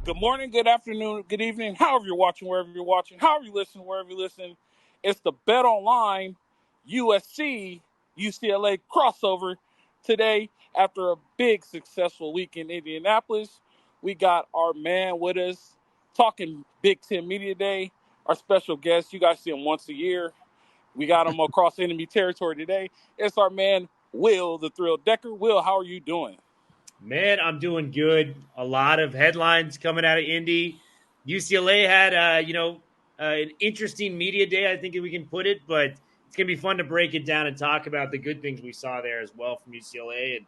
Good morning, good afternoon, good evening, however you're watching, wherever you're watching, however you listen, wherever you listen. It's the Bet Online USC UCLA crossover today after a big successful week in Indianapolis. We got our man with us talking Big Ten Media Day, our special guest. You guys see him once a year. We got him across enemy territory today. It's our man, Will the Thrill Decker. Will, how are you doing? Man, I'm doing good. A lot of headlines coming out of Indy. UCLA had, an interesting media day, I think we can put it, but it's going to be fun to break it down and talk about the good things we saw there as well from UCLA. And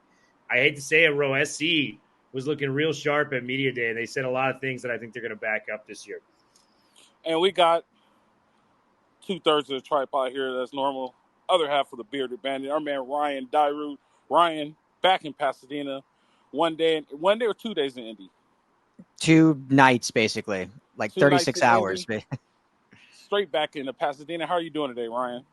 I hate to say it, SC was looking real sharp at media day, and they said a lot of things that I think they're going to back up this year. And we got 2/3 of the tripod here. That's normal. Other half of the bearded bandit. Our man Ryan Dyrud. Ryan back in Pasadena. One day or 2 days in Indy. 2 nights, basically, like 36 hours. Straight back into Pasadena. How are you doing today, Ryan?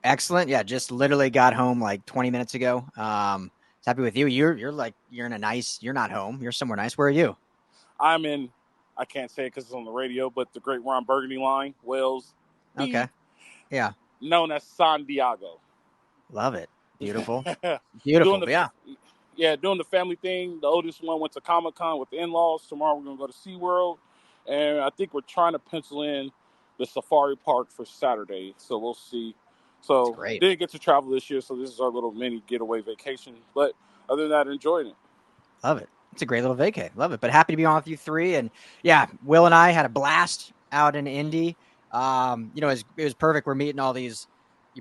Excellent. Yeah, just literally got home like 20 minutes ago. Happy with you. You're not home. You're somewhere nice. Where are you? I'm in, I can't say it because it's on the radio, but the Great Ron Burgundy line, Wales. Okay. Yeah. Known as San Diego. Love it. Beautiful. Beautiful. Doing the family thing. The oldest one went to Comic-Con with the in-laws. Tomorrow we're going to go to SeaWorld. And I think we're trying to pencil in the safari park for Saturday. So we'll see. So didn't get to travel this year, so this is our little mini getaway vacation. But other than that, enjoying it. Love it. It's a great little vacay. Love it. But happy to be on with you three. And yeah, Will and I had a blast out in Indy. It was perfect. We're meeting all these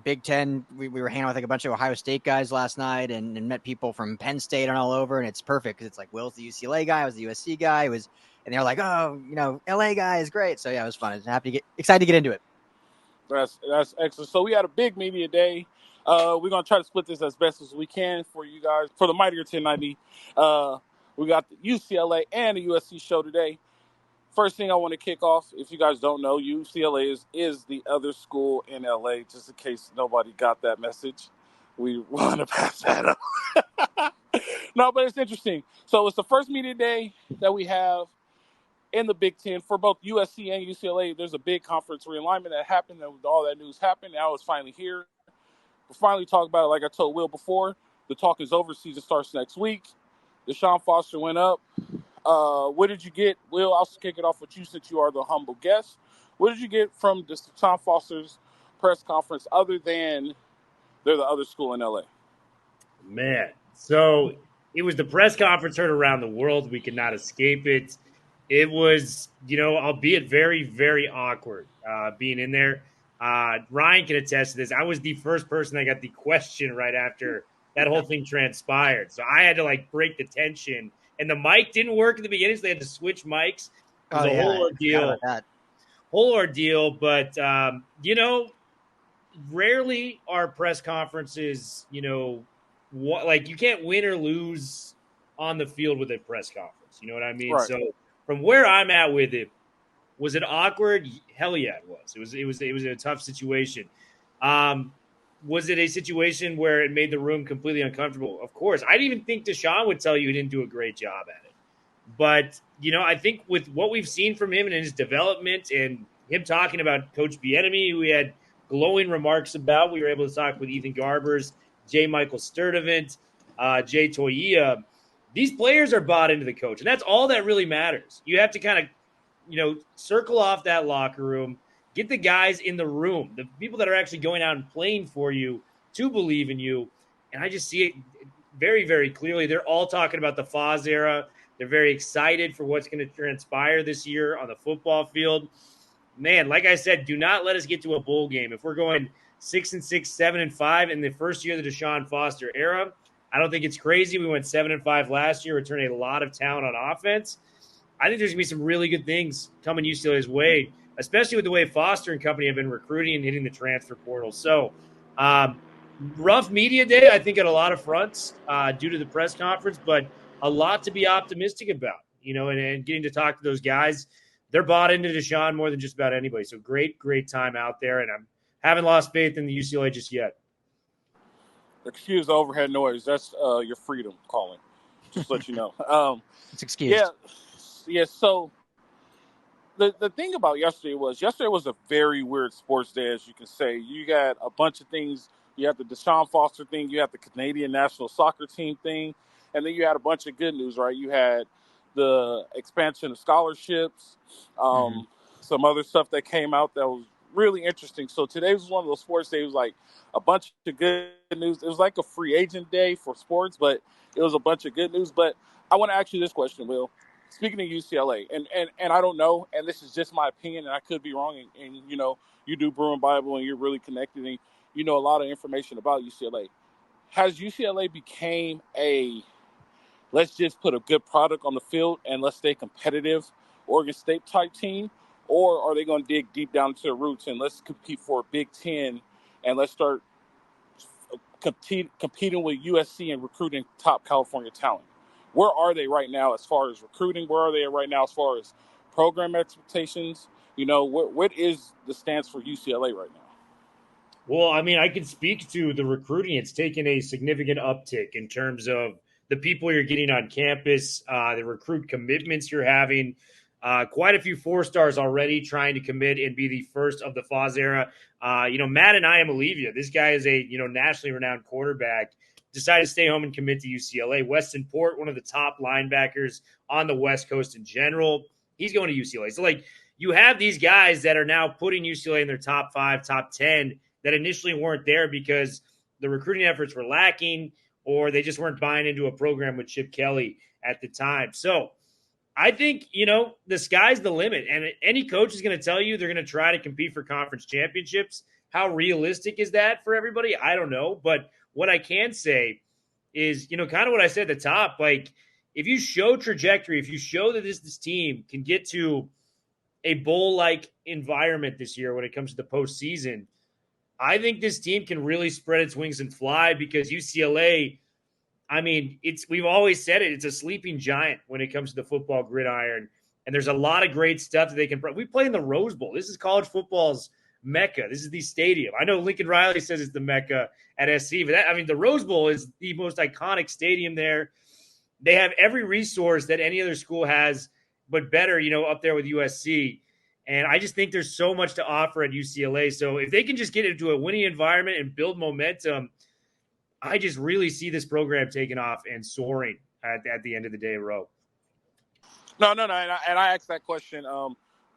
Big Ten. We were hanging out with like a bunch of Ohio State guys last night and met people from Penn State and all over. And it's perfect because it's like Will's the UCLA guy, I was the USC guy. And they were like, oh, LA guy is great. So yeah, it was fun. Excited to get into it. That's excellent. So we had a big media day. We're going to try to split this as best as we can for you guys. For the Mightier 1090, we got the UCLA and the USC show today. First thing I want to kick off, if you guys don't know, UCLA is the other school in LA, just in case nobody got that message. We want to pass that up. No, but it's interesting. So it's the first media day that we have in the Big Ten for both USC and UCLA. There's a big conference realignment that happened, and all that news happened. Now it's finally here. We'll finally talk about it. Like I told Will before, the talk is over. Season starts next week. Deshaun Foster went up. What did you get? Will, I'll kick it off with you since you are the humble guest. What did you get from Deshaun Foster's press conference other than they're the other school in LA? Man, so it was the press conference heard around the world. We could not escape it. It was, albeit very, very awkward being in there. Ryan can attest to this. I was the first person that got the question right after that whole thing transpired. So I had to break the tension. And the mic didn't work at the beginning, so they had to switch mics. It was a whole ordeal. But, rarely are press conferences, you can't win or lose on the field with a press conference. You know what I mean? Right. So from where I'm at with it, was it awkward? Hell yeah, it was. It was a tough situation. Was it a situation where it made the room completely uncomfortable? Of course. I didn't even think Deshaun would tell you he didn't do a great job at it. But, I think with what we've seen from him and his development and him talking about Coach Bieniemy, who we had glowing remarks about, we were able to talk with Ethan Garbers, J. Michael Sturdivant, Jay Toyia. These players are bought into the coach, and that's all that really matters. You have to kind of, circle off that locker room, get the guys in the room, the people that are actually going out and playing for you to believe in you. And I just see it very, very clearly. They're all talking about the Foz era. They're very excited for what's going to transpire this year on the football field. Man, like I said, do not let us get to a bowl game. If we're going 6-6, 7-5 in the first year of the Deshaun Foster era, I don't think it's crazy. We went 7-5 last year, returning a lot of talent on offense. I think there's going to be some really good things coming UCLA's way, especially with the way Foster and company have been recruiting and hitting the transfer portal. So, rough media day, I think, at a lot of fronts due to the press conference, but a lot to be optimistic about, and getting to talk to those guys. They're bought into Deshaun more than just about anybody. So great, great time out there, and I haven't lost faith in the UCLA just yet. Excuse the overhead noise. That's your freedom calling. Just to let you know. It's excused. Yeah. Yes. So the thing about yesterday was a very weird sports day, as you can say. You got a bunch of things. You had the Deshaun Foster thing. You had the Canadian national soccer team thing, and then you had a bunch of good news, right? You had the expansion of scholarships, Mm-hmm. some other stuff that came out that was really interesting. So today was one of those sports days, like a bunch of good news. It was like a free agent day for sports, but it was a bunch of good news. But I want to ask you this question, Will. Speaking of UCLA, and I don't know, and this is just my opinion, and I could be wrong, and you know, you do Bruin Bible, and you're really connected, and you know a lot of information about UCLA. Has UCLA became a let's just put a good product on the field and let's stay competitive Oregon State type team, or are they going to dig deep down to the roots and let's compete for a Big Ten and let's start competing with USC and recruiting top California talent? Where are they right now as far as recruiting? Where are they right now as far as program expectations? You know, what is the stance for UCLA right now? Well, I mean, I can speak to the recruiting. It's taken a significant uptick in terms of the people you're getting on campus, the recruit commitments you're having. Quite a few 4 stars already trying to commit and be the first of the Foz era. Matt and I am Olivia. This guy is a nationally renowned quarterback. Decided to stay home and commit to UCLA. Weston Port, one of the top linebackers on the West Coast in general, he's going to UCLA. So, like, you have these guys that are now putting UCLA in their top 5, top 10 that initially weren't there because the recruiting efforts were lacking or they just weren't buying into a program with Chip Kelly at the time. So I think, the sky's the limit. And any coach is going to tell you they're going to try to compete for conference championships. How realistic is that for everybody? I don't know. But what I can say is, kind of what I said at the top, like if you show trajectory, if you show that this team can get to a bowl-like environment this year when it comes to the postseason, I think this team can really spread its wings and fly because UCLA, I mean, we've always said it, it's a sleeping giant when it comes to the football gridiron. And there's a lot of great stuff that they can. We play in the Rose Bowl. This is college football's mecca. This is the stadium. I know Lincoln Riley says it's the mecca at SC, but the Rose Bowl is the most iconic stadium there. They have every resource that any other school has, but better, up there with USC. And I just think there's so much to offer at UCLA. So if they can just get into a winning environment and build momentum, I just really see this program taking off and soaring at the end of the day, Ro. No. And I asked that question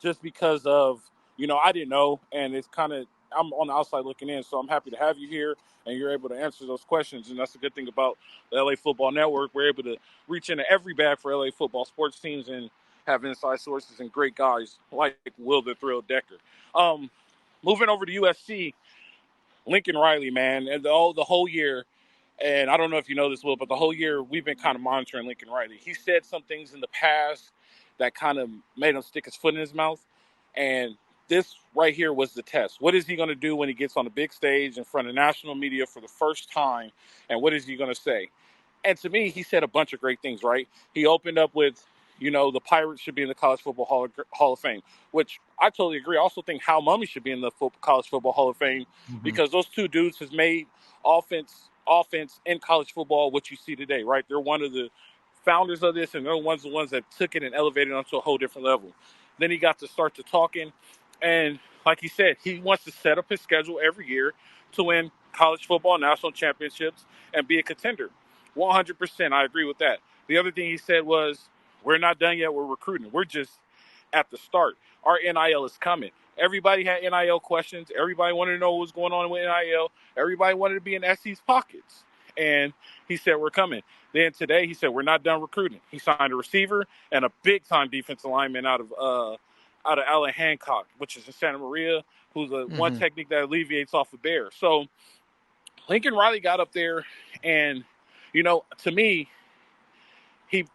just because of, I didn't know. And it's kind of, I'm on the outside looking in. So I'm happy to have you here and you're able to answer those questions. And that's the good thing about the LA Football Network. We're able to reach into every bag for LA football sports teams and have inside sources and great guys like Will the Thrill Decker. Moving over to USC, Lincoln Riley, man, and the whole year, and I don't know if you know this, Will, but the whole year we've been kind of monitoring Lincoln Riley. He said some things in the past that kind of made him stick his foot in his mouth, and this right here was the test. What is he going to do when he gets on the big stage in front of national media for the first time, and what is he going to say? And to me, he said a bunch of great things, right? He opened up with, the Pirates should be in the College Football Hall of Fame, which I totally agree. I also think Hal Mummy should be in the College Football Hall of Fame because those two dudes has made offense in college football what you see today, right? They're one of the founders of this, and they're the ones that took it and elevated it onto a whole different level. Then he got to start to talking, and like he said, he wants to set up his schedule every year to win college football national championships and be a contender. 100%, I agree with that. The other thing he said was, we're not done yet. We're recruiting. We're just at the start. Our NIL is coming. Everybody had NIL questions. Everybody wanted to know what was going on with NIL. Everybody wanted to be in SC's pockets. And he said, we're coming. Then today he said, we're not done recruiting. He signed a receiver and a big-time defensive lineman out of Allen Hancock, which is in Santa Maria, who's one technique that alleviates off of Bear. So Lincoln Riley got up there and, to me,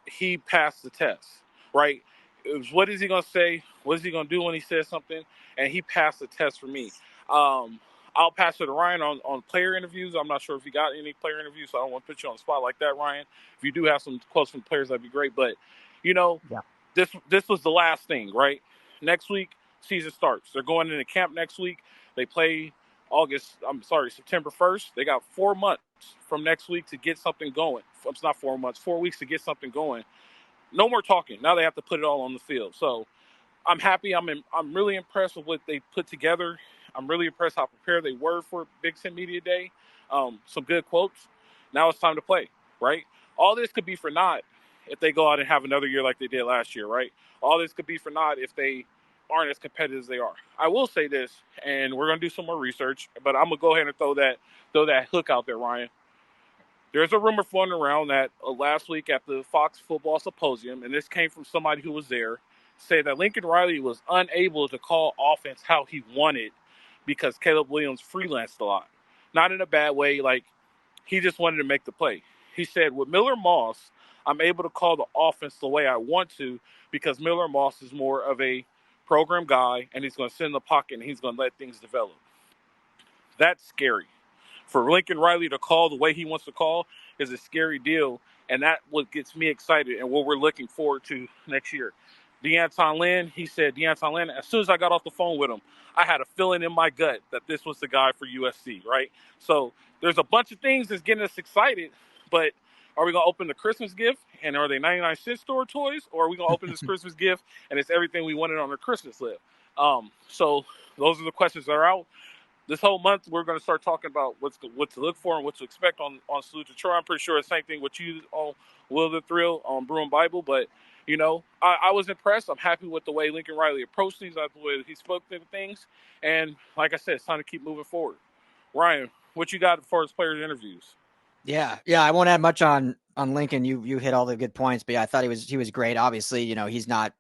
he passed the test, right? It was, what is he going to say? What is he going to do when he says something? And he passed the test for me. I'll pass it to Ryan on player interviews. I'm not sure if you got any player interviews, so I don't want to put you on the spot like that, Ryan. If you do have some quotes from players, that'd be great. But, this was the last thing, right? Next week, season starts. They're going into camp next week. They play September 1st. They got 4 months from next week to get something going. It's not 4 months, 4 weeks to get something going. no more talking. Now they have to put it all on the field. So I'm happy. I'm really impressed with what they put together. I'm really impressed how prepared they were for Big Ten Media Day. Some good quotes. Now it's time to play, right? All this could be for naught if they go out and have another year like they did last year, right? All this could be for naught if they aren't as competitive as they are. I will say this, and we're going to do some more research, but I'm going to go ahead and throw that hook out there, Ryan. There's a rumor floating around that last week at the Fox Football Symposium, and this came from somebody who was there, say that Lincoln Riley was unable to call offense how he wanted because Caleb Williams freelanced a lot. Not in a bad way, like he just wanted to make the play. He said, with Miller Moss, I'm able to call the offense the way I want to because Miller Moss is more of a program guy, and he's going to sit in the pocket and he's going to let things develop. That's scary. For Lincoln Riley to call the way he wants to call is a scary deal, and that's what gets me excited and what we're looking forward to next year. Deanton Lynn, he said, Deanton Lynn, as soon as I got off the phone with him, I had a feeling in my gut that this was the guy for USC, right? So there's a bunch of things that's getting us excited, but are we going to open the Christmas gift, and are they 99-cent store toys, or are we going to open this Christmas gift, and it's everything we wanted on our Christmas list? So those are the questions that are out. This whole month, we're going to start talking about what to look for and what to expect on Salute to Troy. I'm pretty sure the same thing with you on Will the Thrill on Brew and Bible. But, I was impressed. I'm happy with the way Lincoln Riley approached things, the way he spoke to things. And like I said, it's time to keep moving forward. Ryan, what you got as far as players' interviews? Yeah. I won't add much on Lincoln. You hit all the good points, but yeah, I thought he was great. Obviously, he's been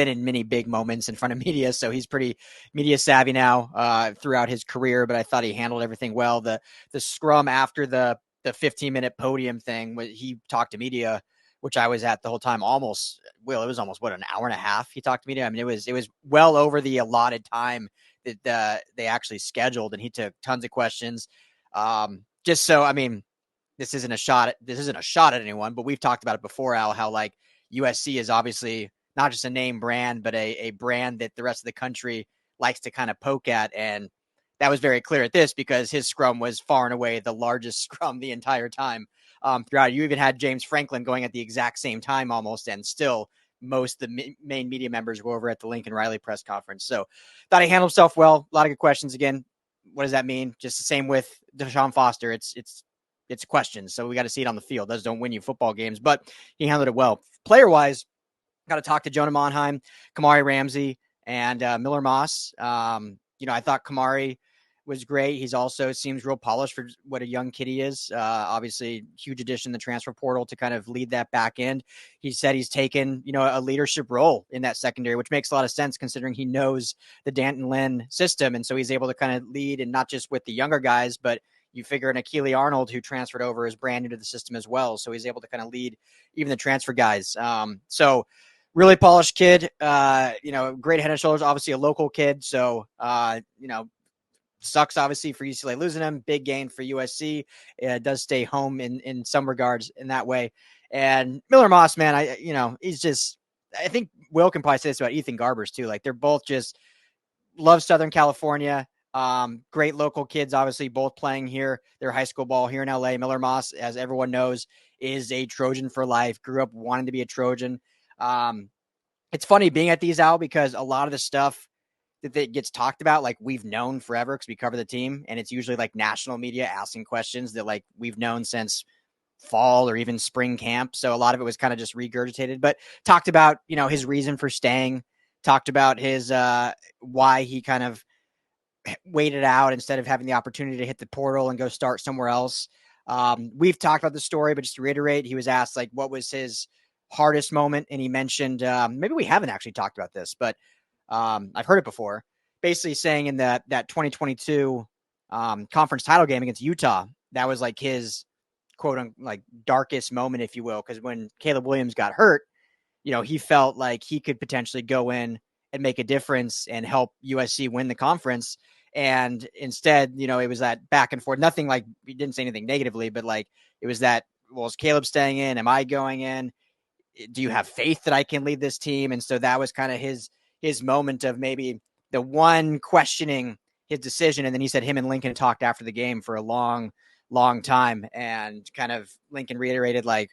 in many big moments in front of media, so he's pretty media savvy now throughout his career, but I thought he handled everything well. The scrum after the 15-minute podium thing, he talked to media, which I was at the whole time. It was almost an hour and a half he talked to media. I mean, it was well over the allotted time that they actually scheduled, and he took tons of questions. Just so, I mean, this isn't a shot at anyone, but we've talked about it before, Al, how like USC is obviously not just a name brand, but a brand that the rest of the country likes to kind of poke at. And that was very clear at this because his scrum was far and away the largest scrum the entire time throughout. You even had James Franklin going at the exact same time almost, and still most of the main media members were over at the Lincoln Riley press conference. So thought he handled himself well. A lot of good questions. Again, what does that mean? Just the same with Deshaun Foster. It's questions. So we got to see it on the field. Those don't win you football games, but he handled it well. Player-wise, got to talk to Jonah Monheim, Kamari Ramsey, and Miller Moss. I thought Kamari was great. He's also seems real polished for what a young kid he is. Obviously, huge addition in the transfer portal to kind of lead that back end. He said he's taken, a leadership role in that secondary, which makes a lot of sense considering he knows the Danton Lynn system. And so he's able to kind of lead, and not just with the younger guys, but you figure an Akili Arnold who transferred over is brand new to the system as well. So he's able to kind of lead even the transfer guys. So really polished kid, great head and shoulders, obviously a local kid. So, sucks obviously for UCLA losing him. Big gain for USC. It does stay home in some regards in that way. And Miller Moss, man, he's just, I think Will can probably say this about Ethan Garbers too. Like they're both just love Southern California. Great local kids, obviously both playing here, their high school ball here in LA. Miller Moss, as everyone knows, is a Trojan for life, grew up wanting to be a Trojan. It's funny being at these, Al, because a lot of the stuff that gets talked about, like we've known forever because we cover the team, and it's usually like national media asking questions that like we've known since fall or even spring camp. So a lot of it was kind of just regurgitated, but talked about, his reason for staying, talked about his, why he kind of waited out instead of having the opportunity to hit the portal and go start somewhere else. We've talked about the story, but just to reiterate, he was asked like, what was his hardest moment? And he mentioned, maybe we haven't actually talked about this, but I've heard it before, basically saying in that 2022 conference title game against Utah, that was like his quote unquote like darkest moment, if you will. Cause when Caleb Williams got hurt, he felt like he could potentially go in and make a difference and help USC win the conference. And instead, it was that back and forth, nothing like, he didn't say anything negatively, but like, it was that, well, is Caleb staying in? Am I going in? Do you have faith that I can lead this team? And so that was kind of his moment of maybe the one questioning his decision. And then he said him and Lincoln talked after the game for a long, long time. And kind of Lincoln reiterated, like,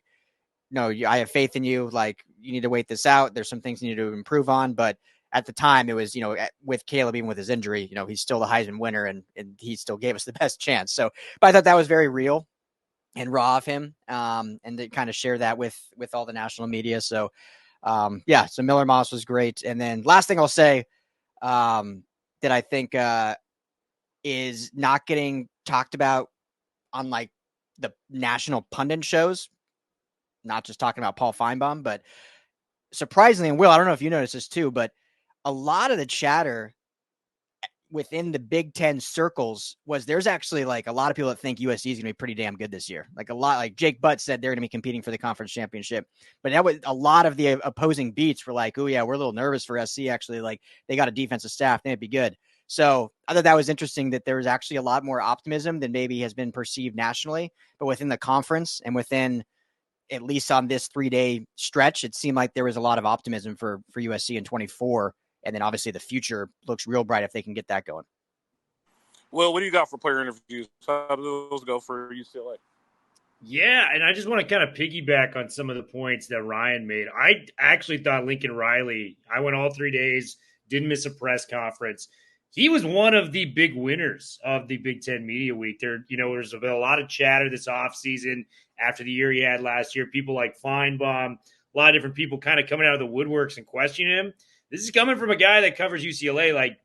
no, I have faith in you. Like, you need to wait this out. There's some things you need to improve on. But at the time, it was, with Caleb, even with his injury, he's still the Heisman winner, and he still gave us the best chance. So, but I thought that was very real and raw of him, and to kind of share that with all the national media. So, so Miller Moss was great. And then last thing I'll say, that I think is not getting talked about on like the national pundit shows, not just talking about Paul Feinbaum, but surprisingly, and Will, I don't know if you noticed this too, but a lot of the chatter within the Big Ten circles was there's actually like a lot of people that think USC is going to be pretty damn good this year. Like like Jake Butt said, they're going to be competing for the conference championship. But that was a lot of the opposing beats were like, oh yeah, we're a little nervous for SC. Actually, like they got a defensive staff, they might be good. So I thought that was interesting that there was actually a lot more optimism than maybe has been perceived nationally, but within the conference and within, at least on this 3-day stretch, it seemed like there was a lot of optimism for USC in 24. And then obviously the future looks real bright if they can get that going. Well, what do you got for player interviews? How do those go for UCLA? Yeah, and I just want to kind of piggyback on some of the points that Ryan made. I actually thought Lincoln Riley, I went all 3 days, didn't miss a press conference. He was one of the big winners of the Big Ten Media Week. There's been a lot of chatter this offseason after the year he had last year. People like Feinbaum, a lot of different people kind of coming out of the woodworks and questioning him. This is coming from a guy that covers UCLA.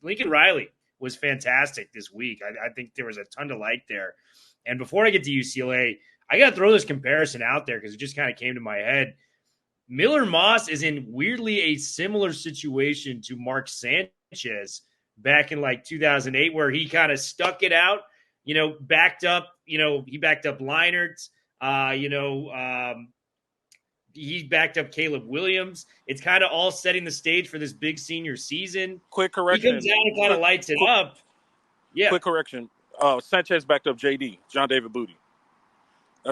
Lincoln Riley was fantastic this week. I think there was a ton to like there. And before I get to UCLA, I got to throw this comparison out there because it just kind of came to my head. Miller Moss is in weirdly a similar situation to Mark Sanchez back in like 2008, where he kind of stuck it out, backed up, he backed up Leinertz, he backed up Caleb Williams. It's kind of all setting the stage for this big senior season. Quick correction. He comes out and kind of lights it up. Yeah. Quick correction. Sanchez backed up JD, John David Booty.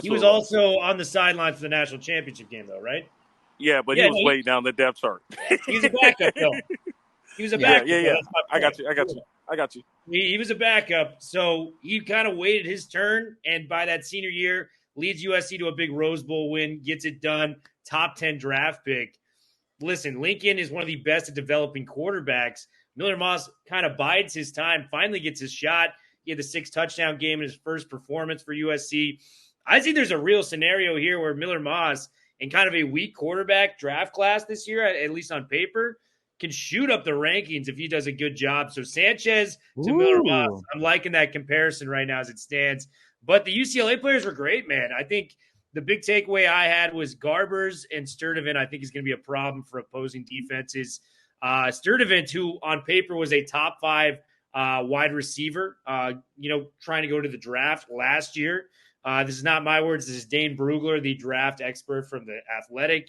He was also on the sidelines for the national championship game, though, right? Yeah, but he was way down the depth chart. He was a backup, though. He was a backup. Yeah. I got you. He was a backup, so he kind of waited his turn, and by that senior year, leads USC to a big Rose Bowl win, gets it done, top 10 draft pick. Listen, Lincoln is one of the best at developing quarterbacks. Miller Moss kind of bides his time, finally gets his shot. He had the 6-touchdown game in his first performance for USC. I think there's a real scenario here where Miller Moss, in kind of a weak quarterback draft class this year, at least on paper, can shoot up the rankings if he does a good job. So Sanchez to Miller Moss, I'm liking that comparison right now as it stands. But the UCLA players were great, man. I think the big takeaway I had was Garbers and Sturdivant, I think, is going to be a problem for opposing defenses. Sturdivant, who on paper was a top 5 wide receiver, trying to go to the draft last year. This is not my words. This is Dane Brugler, the draft expert from The Athletic.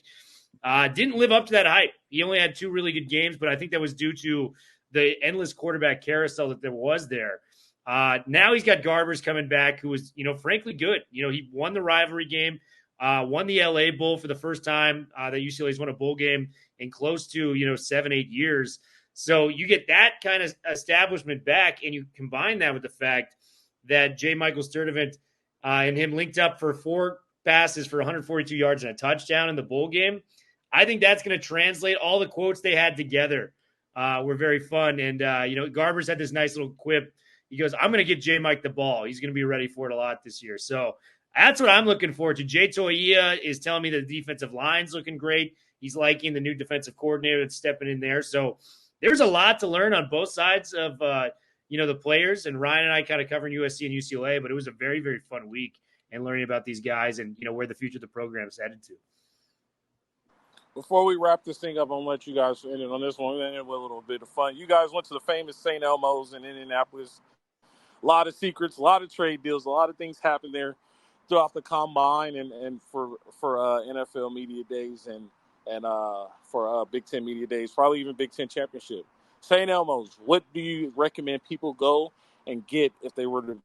Didn't live up to that hype. He only had 2 really good games, but I think that was due to the endless quarterback carousel that there was there. Now he's got Garbers coming back, who was, frankly good. He won the rivalry game, won the LA Bowl for the first time that UCLA's won a bowl game in close to, 7-8 years. So you get that kind of establishment back, and you combine that with the fact that J. Michael Sturdivant and him linked up for 4 passes for 142 yards and a touchdown in the bowl game. I think that's going to translate. All the quotes they had together were very fun. And, Garbers had this nice little quip. He goes, I'm going to get J. Mike the ball. He's going to be ready for it a lot this year. So that's what I'm looking forward to. Jay Toia is telling me the defensive line's looking great. He's liking the new defensive coordinator that's stepping in there. So there's a lot to learn on both sides of, the players. And Ryan and I kind of covering USC and UCLA, but it was a very, very fun week and learning about these guys and, where the future of the program is headed to. Before we wrap this thing up, I'm going to let you guys end it on this one. We're going to end with a little bit of fun. You guys went to the famous St. Elmo's in Indianapolis. A lot of secrets, a lot of trade deals, a lot of things happened there throughout the combine and for NFL media days and for Big Ten media days, probably even Big Ten championship. St. Elmo's, what do you recommend people go and get if they were to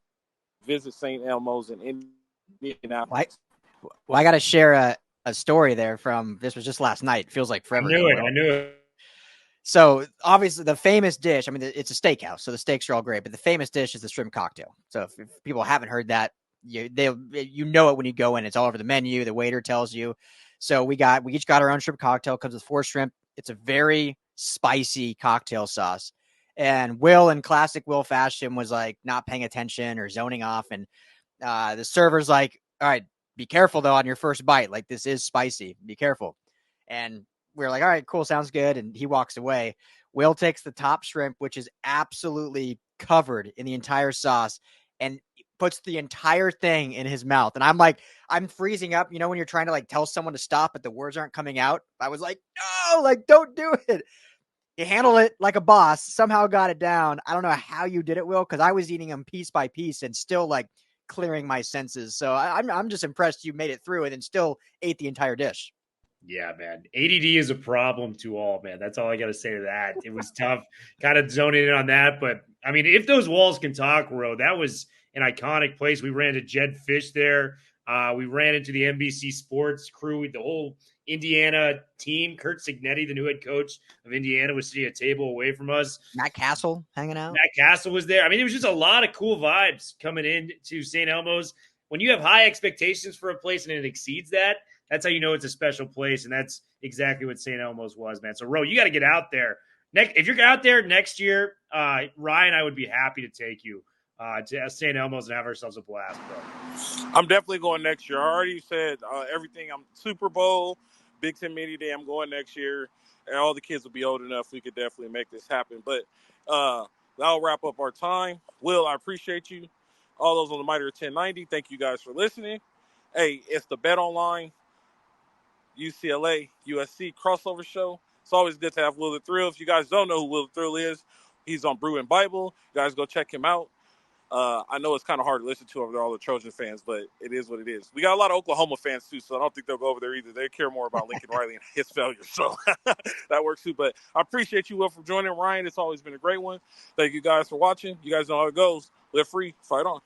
visit St. Elmo's in Indianapolis? Well, I got to share a story there from, this was just last night. It feels like forever. I knew it. So obviously the famous dish, I mean, it's a steakhouse, so the steaks are all great, but the famous dish is the shrimp cocktail. So if people haven't heard that, you know it when you go in. It's all over the menu. The waiter tells you. So we each got our own shrimp cocktail. Comes with 4 shrimp. It's a very spicy cocktail sauce. And Will, in classic Will fashion, was like not paying attention or zoning off. And the server's like, all right, be careful though on your first bite. Like, this is spicy. Be careful. And we're like, all right, cool, sounds good. And he walks away. Will takes the top shrimp, which is absolutely covered in the entire sauce, and puts the entire thing in his mouth. And I'm like, I'm freezing up. You know, when you're trying to like tell someone to stop, but the words aren't coming out. I was like, no, like, don't do it. You handled it like a boss, somehow got it down. I don't know how you did it, Will, because I was eating them piece by piece and still like clearing my senses. So I'm just impressed you made it through and then still ate the entire dish. Yeah, man. ADD is a problem to all, man. That's all I got to say to that. It was tough kind of zoning in on that. But, I mean, if those walls can talk, Ro, that was an iconic place. We ran to Jed Fish there. We ran into the NBC Sports crew. The whole Indiana team. Kurt Signetti, the new head coach of Indiana, was sitting a table away from us. Matt Castle hanging out. Matt Castle was there. I mean, it was just a lot of cool vibes coming in to St. Elmo's. When you have high expectations for a place and it exceeds that, that's how you know it's a special place, and that's exactly what St. Elmo's was, man. So, Ro, you got to get out there. If you're out there next year, Ryan, I would be happy to take you to St. Elmo's and have ourselves a blast, bro. I'm definitely going next year. I already said everything. I'm Super Bowl, Big Ten Media Day. I'm going next year, and all the kids will be old enough. We could definitely make this happen. But that'll wrap up our time. Will, I appreciate you. All those on the Mitre 1090, thank you guys for listening. Hey, it's the Bet Online UCLA USC crossover show. It's always good to have Will the Thrill. If you guys don't know who Will the Thrill is, he's on Brew and Bible. You guys go check him out. I know it's kind of hard to listen to over there, all the Trojan fans, but it is what it is. We got a lot of Oklahoma fans too, so I don't think they'll go over there either. They care more about Lincoln Riley and his failure, so that works too. But I appreciate you, Will, for joining. Ryan, it's always been a great one. Thank you guys for watching. You guys know how it goes. Live free, fight on.